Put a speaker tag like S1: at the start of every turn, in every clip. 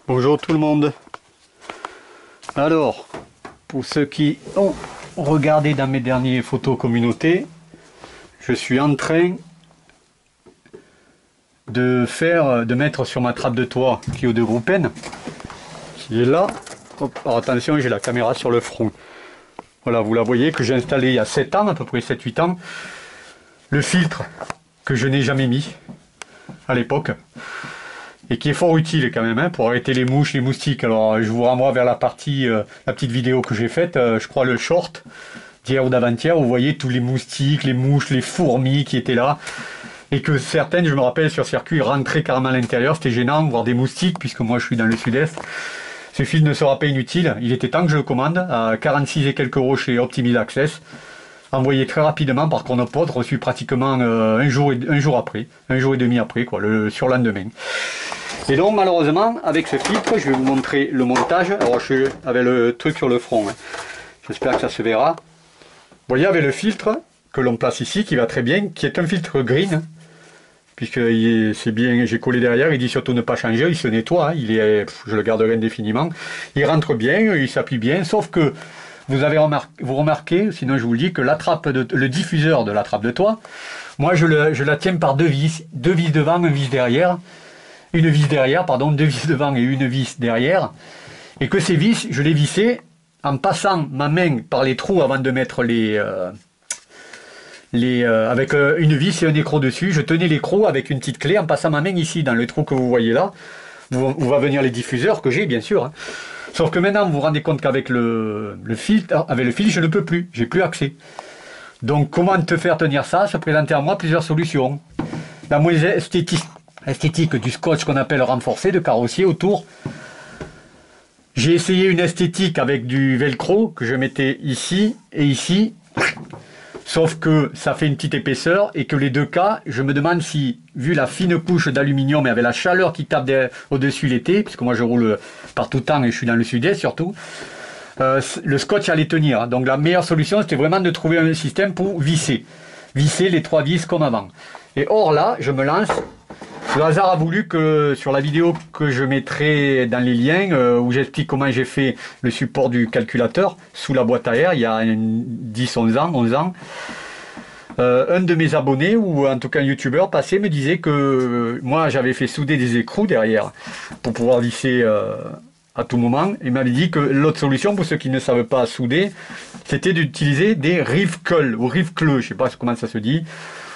S1: Bonjour tout le monde. Alors, pour ceux qui ont regardé dans mes dernières photos communauté, je suis en train de mettre sur ma trappe de toit Clio de Groupen, qui est là. Hop, alors attention, j'ai la caméra sur le front. Voilà, vous la voyez, que j'ai installé il y a 7 ans, à peu près 7-8 ans. Le filtre que je n'ai jamais mis à l'époque. Et qui est fort utile quand même, hein, pour arrêter les mouches, les moustiques. Alors je vous renvoie vers la partie, la petite vidéo que j'ai faite, je crois le short d'hier ou d'avant-hier, vous voyez tous les moustiques, les mouches, les fourmis qui étaient là. Et que certaines, je me rappelle, sur circuit, rentraient carrément à l'intérieur, c'était gênant, voir des moustiques, puisque moi je suis dans le sud-est. Ce fil ne sera pas inutile, il était temps que je le commande, à 46 et quelques euros chez Optimise Access. Envoyé très rapidement par Chronopost, reçu pratiquement un jour après, un jour et demi après, quoi, le surlendemain. Et donc malheureusement, avec ce filtre, je vais vous montrer le montage. Alors je suis avec le truc sur le front, hein. J'espère que ça se verra. Vous voyez, avec le filtre que l'on place ici, qui va très bien, qui est un filtre green, hein, puisque c'est bien, j'ai collé derrière, il dit surtout ne pas changer, il se nettoie, hein, je le garderai indéfiniment. Il rentre bien, il s'appuie bien, sauf que vous remarquez, sinon je vous le dis, que le diffuseur de la trappe de toit, moi je la tiens par deux vis devant, une vis derrière, deux vis devant et une vis derrière, et que ces vis, je les vissais en passant ma main par les trous avant de mettre avec une vis et un écrou dessus. Je tenais l'écrou avec une petite clé en passant ma main ici dans le trou que vous voyez là, où va venir les diffuseurs que j'ai bien sûr, hein. Sauf que maintenant, vous vous rendez compte qu'avec le fil, je ne peux plus, j'ai plus accès. Donc, comment te faire tenir ça? Se présenter à moi plusieurs solutions. La moins esthétique du scotch qu'on appelle renforcé, de carrossier autour. J'ai essayé une esthétique avec du velcro que je mettais ici et ici. Sauf que ça fait une petite épaisseur et que les deux cas, je me demande si, vu la fine couche d'aluminium et avec la chaleur qui tape au-dessus l'été, puisque moi je roule par tout temps et je suis dans le sud-est surtout, le scotch allait tenir. Donc la meilleure solution, c'était vraiment de trouver un système pour visser. Visser les trois vis comme avant. Et or là, je me lance. Le hasard a voulu que sur la vidéo que je mettrai dans les liens, où j'explique comment j'ai fait le support du calculateur sous la boîte à air, il y a 11 ans, un de mes abonnés, ou en tout cas un youtubeur passé, me disait que moi j'avais fait souder des écrous derrière pour pouvoir visser à tout moment. Il m'avait dit que l'autre solution, pour ceux qui ne savent pas souder, c'était d'utiliser des rivecul ou rivecleux, je ne sais pas comment ça se dit,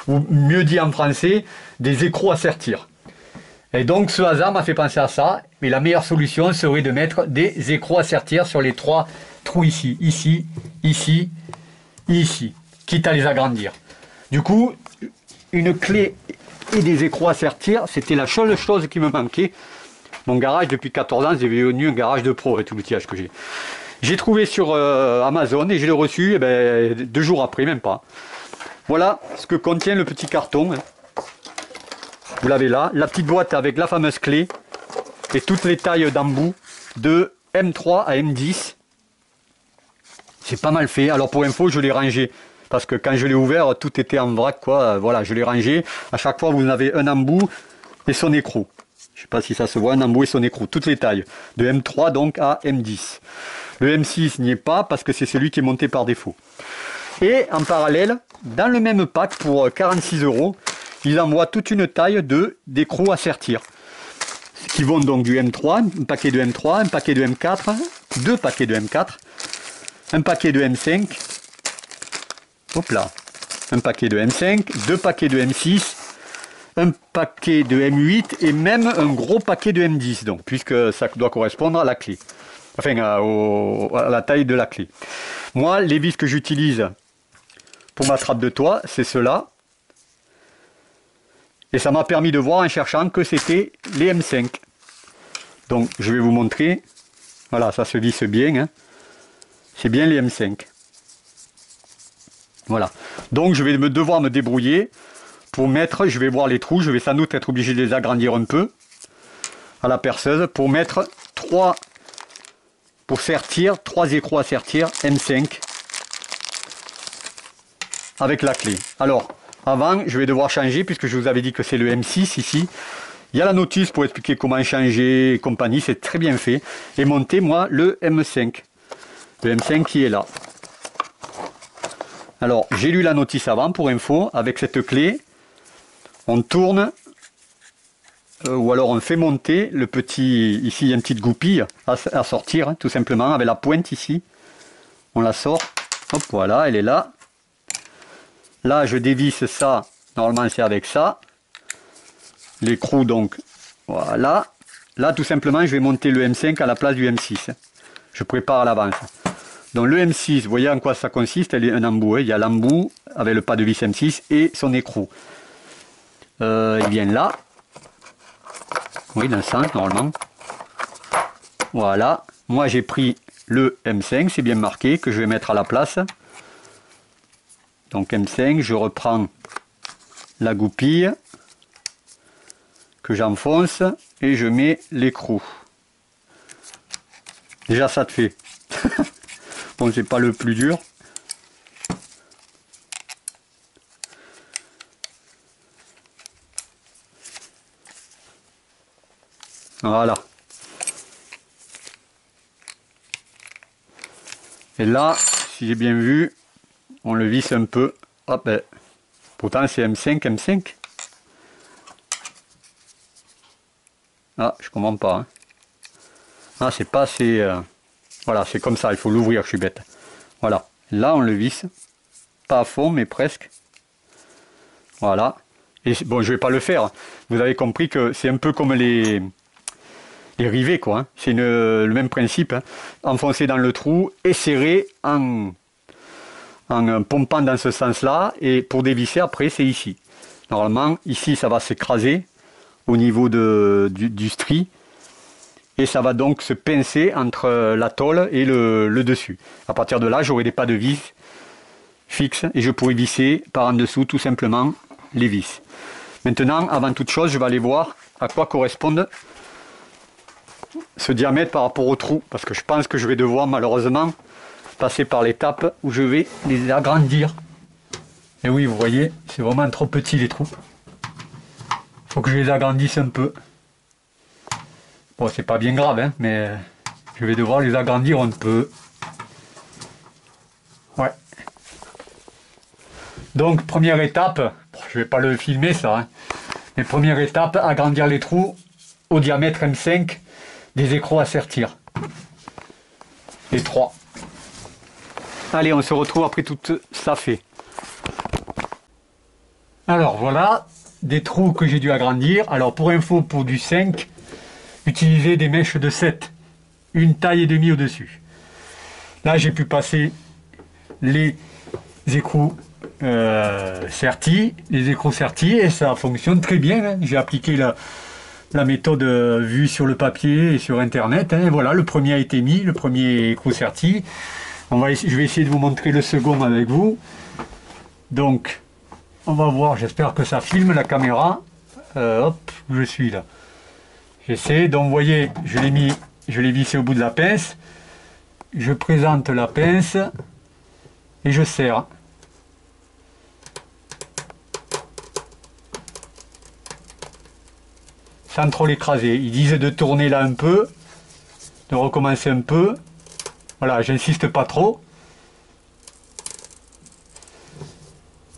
S1: ou mieux dit en français, des écrous à sertir. Et donc ce hasard m'a fait penser à ça, mais la meilleure solution serait de mettre des écrous à sertir sur les trois trous ici, ici, ici, ici, quitte à les agrandir. Du coup, une clé et des écrous à sertir, c'était la seule chose qui me manquait. Mon garage, depuis 14 ans, c'est devenu un garage de pro avec tout l'outillage que j'ai. J'ai trouvé sur Amazon et je l'ai reçu 2 jours après, même pas. Voilà ce que contient le petit carton. Vous l'avez là, la petite boîte avec la fameuse clé et toutes les tailles d'embout de M3 à M10. C'est pas mal fait. Alors pour info, je l'ai rangé parce que quand je l'ai ouvert, tout était en vrac, quoi. Voilà, je l'ai rangé. À chaque fois, vous avez un embout et son écrou. Je sais pas si ça se voit, un embout et son écrou, toutes les tailles, de M3 donc à M10. Le M6 n'y est pas parce que c'est celui qui est monté par défaut. Et en parallèle, dans le même pack pour 46 €, ils envoient toute une taille d'écrous à sertir. Qui vont donc du M3, un paquet de M3, un paquet de M4, 2 paquets de M4, un paquet de M5, hop là, un paquet de M5, 2 paquets de M6, un paquet de M8 et même un gros paquet de M10, donc, puisque ça doit correspondre à la clé. Enfin, à la taille de la clé. Moi, les vis que j'utilise pour ma trappe de toit, c'est cela. Et ça m'a permis de voir en cherchant que c'était les M5. Donc, je vais vous montrer. Voilà, ça se visse bien, hein. C'est bien les M5. Voilà. Donc, je vais devoir me débrouiller pour mettre, je vais voir les trous, je vais sans doute être obligé de les agrandir un peu à la perceuse pour mettre pour sertir 3 écrous à sertir M5 avec la clé. Alors, avant, je vais devoir changer puisque je vous avais dit que c'est le M6 ici. Il y a la notice pour expliquer comment changer et compagnie, c'est très bien fait. Et monter, moi, le M5. Le M5 qui est là. Alors, j'ai lu la notice avant pour info. Avec cette clé, on tourne, ou alors on fait monter le petit... Ici, il y a une petite goupille à sortir, hein, tout simplement, avec la pointe ici. On la sort. Hop, voilà, elle est là. Là, je dévisse ça. Normalement, c'est avec ça. L'écrou, donc, voilà. Là, tout simplement, je vais monter le M5 à la place du M6. Je prépare à l'avance. Donc, le M6, vous voyez en quoi ça consiste? Elle est un embout. Hein. Il y a l'embout avec le pas de vis M6 et son écrou. Il vient là. Oui, dans le sens, normalement. Voilà. Moi, j'ai pris le M5, c'est bien marqué, que je vais mettre à la place. Donc, M5, je reprends la goupille que j'enfonce et je mets l'écrou. Déjà ça te fait. Bon, c'est pas le plus dur. Voilà. Et là, si j'ai bien vu, on le visse un peu. Hop, ben, pourtant c'est M5, M5. Ah, je comprends pas. Hein. Ah, c'est pas assez... Voilà, c'est comme ça, il faut l'ouvrir, je suis bête. Voilà, là on le visse. Pas à fond, mais presque. Voilà. Et bon, je vais pas le faire. Vous avez compris que c'est un peu comme les rivets, quoi. Hein. C'est le même principe. Hein. Enfoncer dans le trou et serrer en pompant dans ce sens-là. Et pour dévisser, après, c'est ici. Normalement, ici, ça va s'écraser au niveau du stri et ça va donc se pincer entre la tôle et le dessus. À partir de là, j'aurai des pas de vis fixes et je pourrai visser par en dessous tout simplement les vis. Maintenant, avant toute chose, je vais aller voir à quoi correspondent ce diamètre par rapport au trou, parce que je pense que je vais devoir malheureusement passer par l'étape où je vais les agrandir. Et oui, vous voyez, c'est vraiment trop petit les trous. Faut que je les agrandisse un peu. Bon, c'est pas bien grave, hein, mais je vais devoir les agrandir un peu. Ouais. Donc, première étape, bon, je vais pas le filmer ça, hein, mais première étape, agrandir les trous au diamètre M5 des écrous à sertir. Les 3. Allez, on se retrouve après tout ça fait. Alors voilà, des trous que j'ai dû agrandir. Alors pour info, pour du 5, utilisez des mèches de 7, une taille et demie au-dessus. Là j'ai pu passer les écrous sertis, et ça fonctionne très bien. Hein. J'ai appliqué la méthode vue sur le papier et sur internet. Hein. Et voilà, le premier a été mis, le premier écrou serti. Je vais essayer de vous montrer le second avec vous. Donc, on va voir, j'espère que ça filme la caméra. Hop, je suis là. J'essaie, donc vous voyez, je l'ai vissé au bout de la pince. Je présente la pince et je serre. Sans trop l'écraser. Ils disent de tourner là un peu, de recommencer un peu. Voilà, j'insiste pas trop.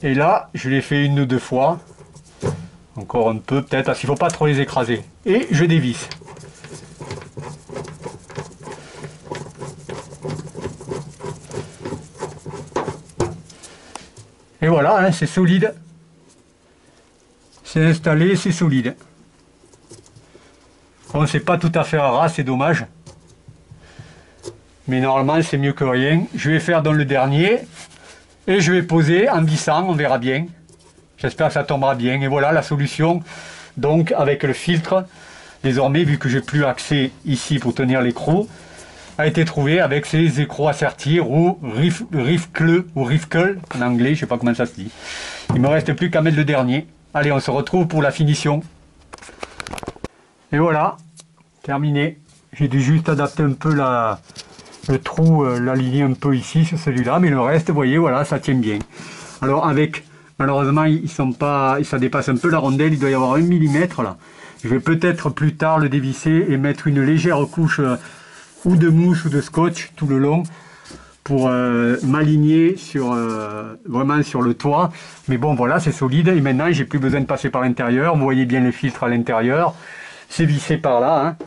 S1: Et là, je l'ai fait une ou deux fois. Encore un peu peut-être, parce qu'il ne faut pas trop les écraser. Et je dévisse. Et voilà, hein, c'est solide. C'est installé, c'est solide. Bon, c'est pas tout à fait à ras, c'est dommage. Mais normalement, c'est mieux que rien. Je vais faire dans le dernier. Et je vais poser en vissant, on verra bien. J'espère que ça tombera bien. Et voilà la solution. Donc avec le filtre, désormais, vu que j'ai plus accès ici pour tenir l'écrou, a été trouvé avec ces écrous à sertir ou rifle en anglais, je sais pas comment ça se dit. Il me reste plus qu'à mettre le dernier. Allez, on se retrouve pour la finition. Et voilà, terminé. J'ai dû juste adapter un peu le trou, l'aligner un peu ici sur celui-là, mais le reste, vous voyez, voilà, ça tient bien. Alors avec, malheureusement, ça dépasse un peu la rondelle, il doit y avoir 1 mm là. Je vais peut-être plus tard le dévisser et mettre une légère couche ou de mousse ou de scotch tout le long pour m'aligner sur vraiment sur le toit. Mais bon, voilà, c'est solide et maintenant j'ai plus besoin de passer par l'intérieur. Vous voyez bien les filtres à l'intérieur. C'est vissé par là, hein.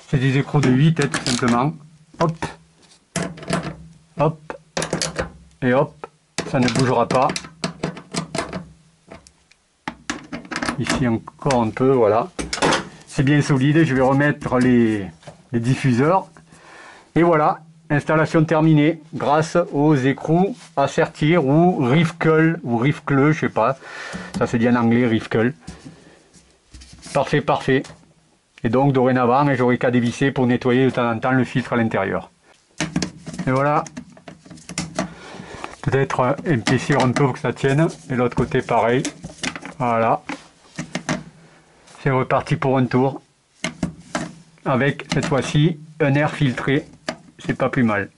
S1: C'est des écrous de 8 tout simplement. Hop, hop, et hop, ça ne bougera pas. Ici encore un peu, voilà. C'est bien solide, je vais remettre les diffuseurs. Et voilà, installation terminée grâce aux écrous à sertir ou Rifcle, je sais pas. Ça se dit en anglais, Rifcle. Parfait, parfait. Et donc dorénavant, j'aurai qu'à dévisser pour nettoyer de temps en temps le filtre à l'intérieur. Et voilà. Peut-être épaissir un peu pour que ça tienne. Et l'autre côté pareil. Voilà. C'est reparti pour un tour. Avec cette fois-ci un air filtré. C'est pas plus mal.